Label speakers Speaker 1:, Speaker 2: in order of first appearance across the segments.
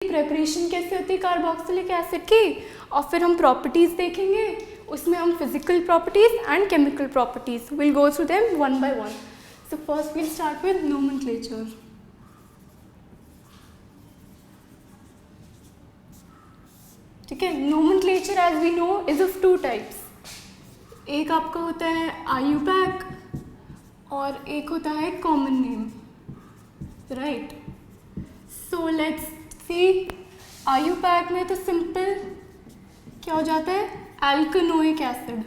Speaker 1: Preparation कैसे होती है कार्बोक्सिलिक एसिड की, और फिर हम प्रॉपर्टीज़ देखेंगे, उसमें हम physical properties and chemical properties will go through them one by one. So first will start with nomenclature. ठीक है, nomenclature as we know is of two types. एक आपका होता है आईयूपैक और एक होता है common name, right. So let's see, IUPAC में तो सिंपल क्या हो जाता है, एल्केनोइक एसिड,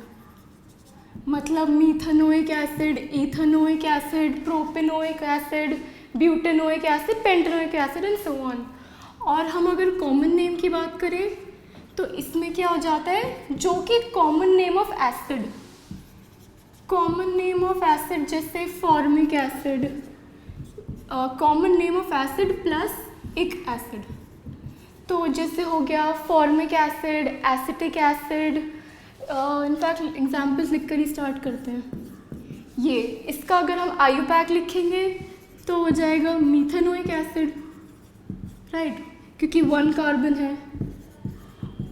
Speaker 1: मतलब methanoic acid, ethanoic acid, propanoic acid, butanoic acid, pentanoic acid and so on. और हम अगर कॉमन नेम की बात करें तो इसमें क्या हो जाता है, जो कि common name of acid, common name of acid जैसे formic acid, common name of acid plus एक एसिड. तो जैसे हो गया formic acid, acetic acid. In fact examples लिख कर ही स्टार्ट करते हैं. ये इसका अगर हम आईयूपैक लिखेंगे तो हो जाएगा मीथेनोइक एसिड, राइट, क्योंकि 1 कार्बन है.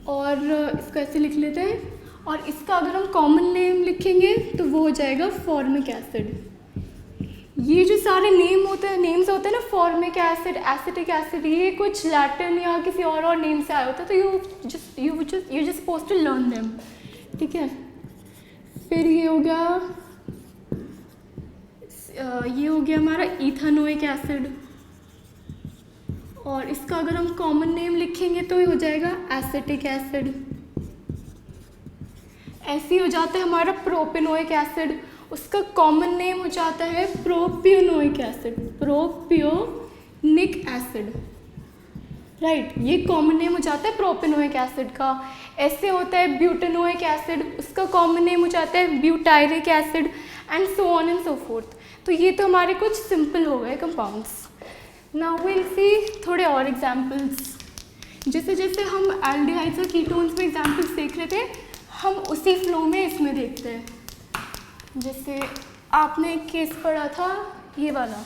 Speaker 1: और इसका ऐसे लिख लेते हैं. और इसका अगर हम कॉमन नेम लिखेंगे तो वो हो जाएगा फॉर्मिक एसिड. ये जो सारे नेम्स होते हैं ना, फॉर्मिक एसिड, एसिटिक एसिड, ये कुछ लैटिन या किसी और नेम से आए होते हैं, तो you just suppose to learn them. ठीक है, फिर ये हो गया हमारा इथेनोइक एसिड. और इसका अगर हम कॉमन नेम लिखेंगे तो ये हो जाएगा एसिटिक एसिड. ऐसे ही हो जाता है हमारा प्रोपेनोइक एसिड, उसका कॉमन नेम हो जाता है प्रोपियोनोइक एसिड, प्रोपियोनिक एसिड, राइट. ये कॉमन नेम हो जाता है प्रोपेनोइक एसिड का. ऐसे होता है ब्यूटेनोइक एसिड, उसका कॉमन नेम हो जाता है butyric acid and so on and so fourth. तो ये तो हमारे कुछ सिंपल हो गए कंपाउंड्स. नाउ विल सी थोड़े और एग्जाम्पल्स. जैसे जैसे हम एल्डिहाइड्स और कीटोन्स में एग्जाम्पल्स देख रहे थे, हम उसी फ्लो में इसमें देखते हैं. जैसे आपने एक केस पढ़ा था ये वाला,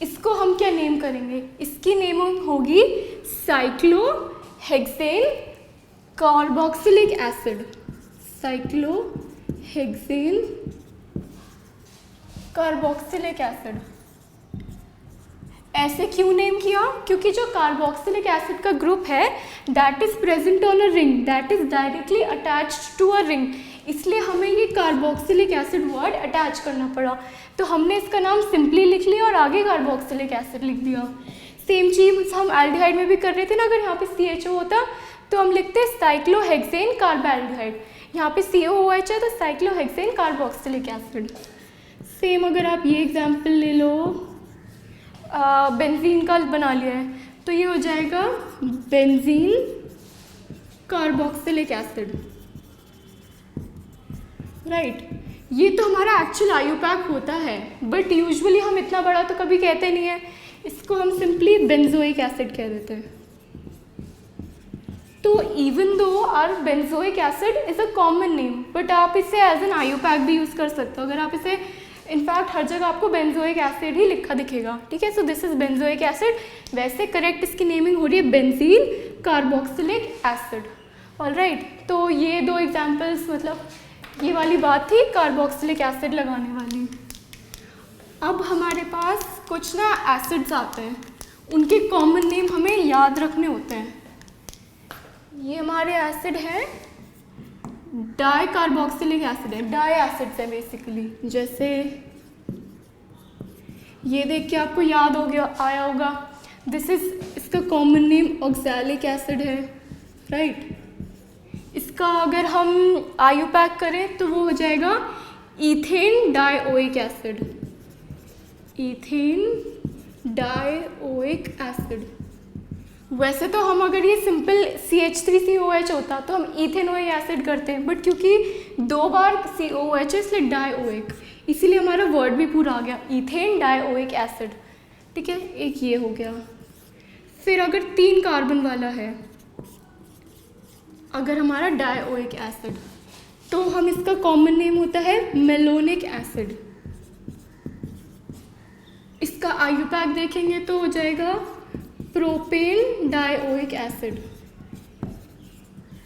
Speaker 1: इसको हम क्या नेम करेंगे, इसकी नेमिंग होगी cyclohexane carboxylic acid, cyclohexane carboxylic acid. ऐसे क्यों नेम किया, क्योंकि जो कार्बोक्सिलिक एसिड का ग्रुप है that is present on a ring, that is directly attached to a ring, इसलिए हमें ये कार्बोक्सिलिक एसिड वर्ड अटैच करना पड़ा. तो हमने इसका नाम सिंपली लिख लिया और आगे कार्बोक्सिलिक एसिड लिख दिया. सेम चीज़ हम एल्डिहाइड में भी कर रहे थे ना, अगर यहाँ पे CHO होता तो हम लिखते साइक्लोहेक्सेन कार्बोएल्डिहाइड, यहाँ पे COOH है तो साइक्लोहेक्सेन कार्बोक्सिलिक एसिड. सेम अगर आप ये एग्जाम्पल ले लो, बेंजीन का बना लिया है तो ये हो जाएगा बेंजीन कार्बोक्सिलिक एसिड, राइट. ये तो हमारा एक्चुअल आईयूपैक होता है, बट यूजुअली हम इतना बड़ा तो कभी कहते नहीं है, इसको हम सिंपली बेंजोइक एसिड कह देते हैं. तो even though are benzoic acid is a common name, but आप इसे एज एन आईयूपैक भी यूज़ कर सकते हो. अगर आप इसे, इनफैक्ट हर जगह आपको बेंजोइक एसिड ही लिखा दिखेगा. ठीक है, so this is benzoic acid. वैसे करेक्ट इसकी नेमिंग हो रही है बेंजीन कार्बोक्सिलिक एसिड. ऑलराइट, तो ये दो एग्जांपल्स, मतलब ये वाली बात थी कार्बोक्सिलिक एसिड लगाने वाली. अब हमारे पास कुछ ना एसिड्स आते हैं, उनके कॉमन नेम हमें याद रखने होते हैं. ये हमारे एसिड है डाई कार्बोक्सिलिक एसिड है, डाई एसिड्स है बेसिकली. जैसे ये देख के आपको याद हो गया आया होगा, दिस इज, इसका कॉमन नेम ऑक्सैलिक एसिड है, राइट. इसका अगर हम आईयूपैक करें तो वो हो जाएगा ethane dioic acid, ethane dioic acid. वैसे तो हम अगर ये सिंपल CH3COH होता तो हम इथेनोइक एसिड करते हैं, बट क्योंकि 2 बार COOH है इसलिए डाइओइक, इसीलिए हमारा वर्ड भी पूरा आ गया इथेन डाइओइक एसिड. ठीक है, एक ये हो गया. फिर अगर 3 कार्बन वाला है, अगर हमारा डाइओइक एसिड, तो हम इसका कॉमन नेम होता है मेलोनिक एसिड. इसका आईयूपैक देखेंगे तो हो जाएगा प्रोपेन डाइओइक एसिड,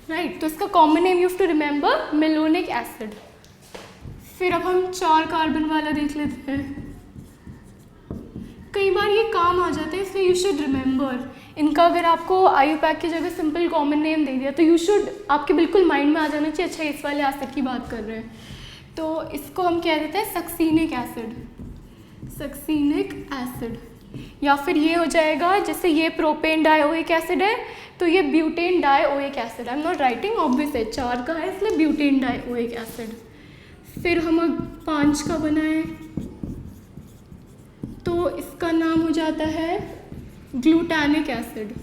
Speaker 1: राइट। तो इसका common name you have to remember malonic acid. फिर अब हम 4 कार्बन वाला देख लेते हैं। कई बार ये काम आ जाता है, इसलिए यू शुड रिमेंबर इनका। अगर आपको आईयूपैक की जगह सिंपल कॉमन नेम दे दिया तो यू शुड, आपके बिल्कुल माइंड में आ जाना चाहिए अच्छा इस वाले एसिड की बात कर रहे हैं। तो इसको हम कह देते हैं सक्सीनिक एसिड, सक्सीनिक एसिड। या फिर ये हो जाएगा, जैसे ये प्रोपेन डाइओइक एसिड है तो ये butane dioic acid. I am not writing obvious है, 4 का है इसलिए ब्यूटेन डाइओइक एसिड। फिर हम 5 का बनाएं तो इसका नाम हो जाता है ग्लूटानिक एसिड,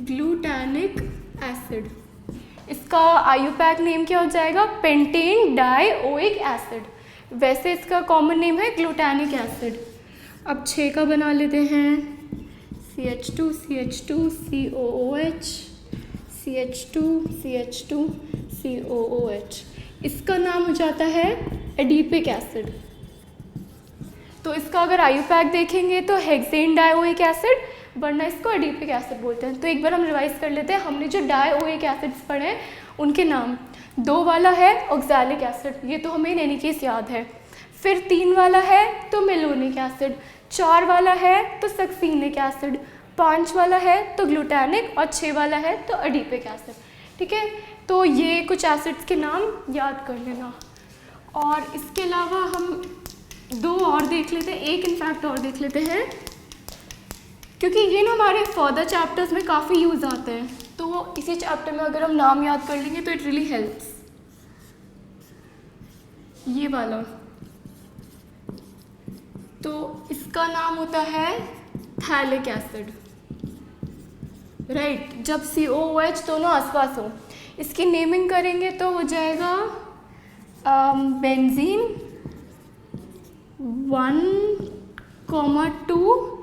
Speaker 1: ग्लूटानिक एसिड। इसका आईयूपैक नेम क्या हो जाएगा, पेंटेन डाइओइक एसिड। वैसे इसका कॉमन नेम है ग्लूटानिक एसिड। अब 6 का बना लेते हैं, CH2 CH2 COOH, CH2 CH2 COOH। इसका नाम हो जाता है एडिपिक एसिड। तो इसका अगर आईयूपैक देखेंगे तो हेक्सेन डाइओइक एसिड, वरना इसको एडिपिक एसिड बोलते हैं। तो एक बार हम रिवाइज कर लेते हैं, हमने जो डाइओइक एसिड्स पढ़े हैं उनके नाम। 2 वाला है ऑक्सैलिक एसिड, ये तो हमें इन एनी केस याद है। फिर 3 वाला है तो मेलोनिक एसिड, 4 वाला है तो सक्सीनिक एसिड, 5 वाला है तो ग्लूटानिक और 6 वाला है तो एडिपिक एसिड। ठीक है, तो ये कुछ एसिड्स के नाम याद कर लेना। और इसके अलावा हम 2 और देख लेते हैं, एक इनफैक्ट और देख लेते हैं, क्योंकि ये ना हमारे फर्दर चैप्टर्स में काफ़ी यूज़ आते हैं। तो इसी चैप्टर में अगर हम नाम याद कर लेंगे तो इट रियली हेल्प्स। ये वाला, तो इसका नाम होता है थैलिक एसिड, राइट। जब COOH दोनों आसपास हो, इसकी नेमिंग करेंगे तो हो जाएगा बेंजीन 1,2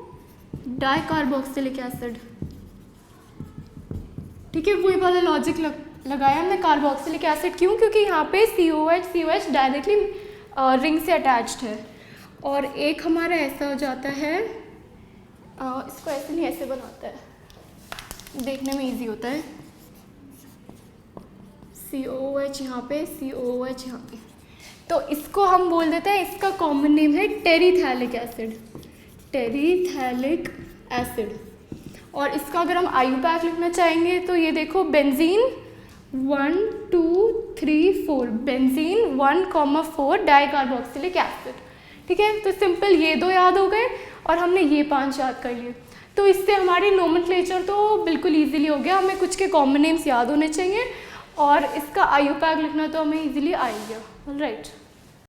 Speaker 1: डाइकार्बोक्सिलिक एसिड। ठीक है, वही वाला लॉजिक लगाया हमने। कार्बोक्सिलिक एसिड क्यों, क्योंकि यहाँ पे COH डायरेक्टली रिंग से अटैच्ड है। और एक हमारा ऐसा हो जाता है, इसको ऐसे नहीं ऐसे बनाता है, देखने में इजी होता है। COOH यहाँ पे, COOH यहाँ पे, तो इसको हम बोल देते हैं, इसका कॉमन नेम है टेरीथैलिक एसिड, टेरीथैलिक एसिड। और इसका अगर हम आईयूपैक लिखना चाहेंगे तो ये देखो, बेंजीन 1 2 3 4, बेंजीन 1,4 डाइकार्बोक्सिलिक एसिड। ठीक है, तो सिंपल ये 2 याद हो गए और हमने ये 5 याद कर लिए। तो इससे हमारी नोमेनक्लेचर तो बिल्कुल इजीली हो गया। हमें कुछ के कॉमन नेम्स याद होने चाहिए और इसका आईयूपैक लिखना तो हमें इजीली आ ही गया। ऑलराइट।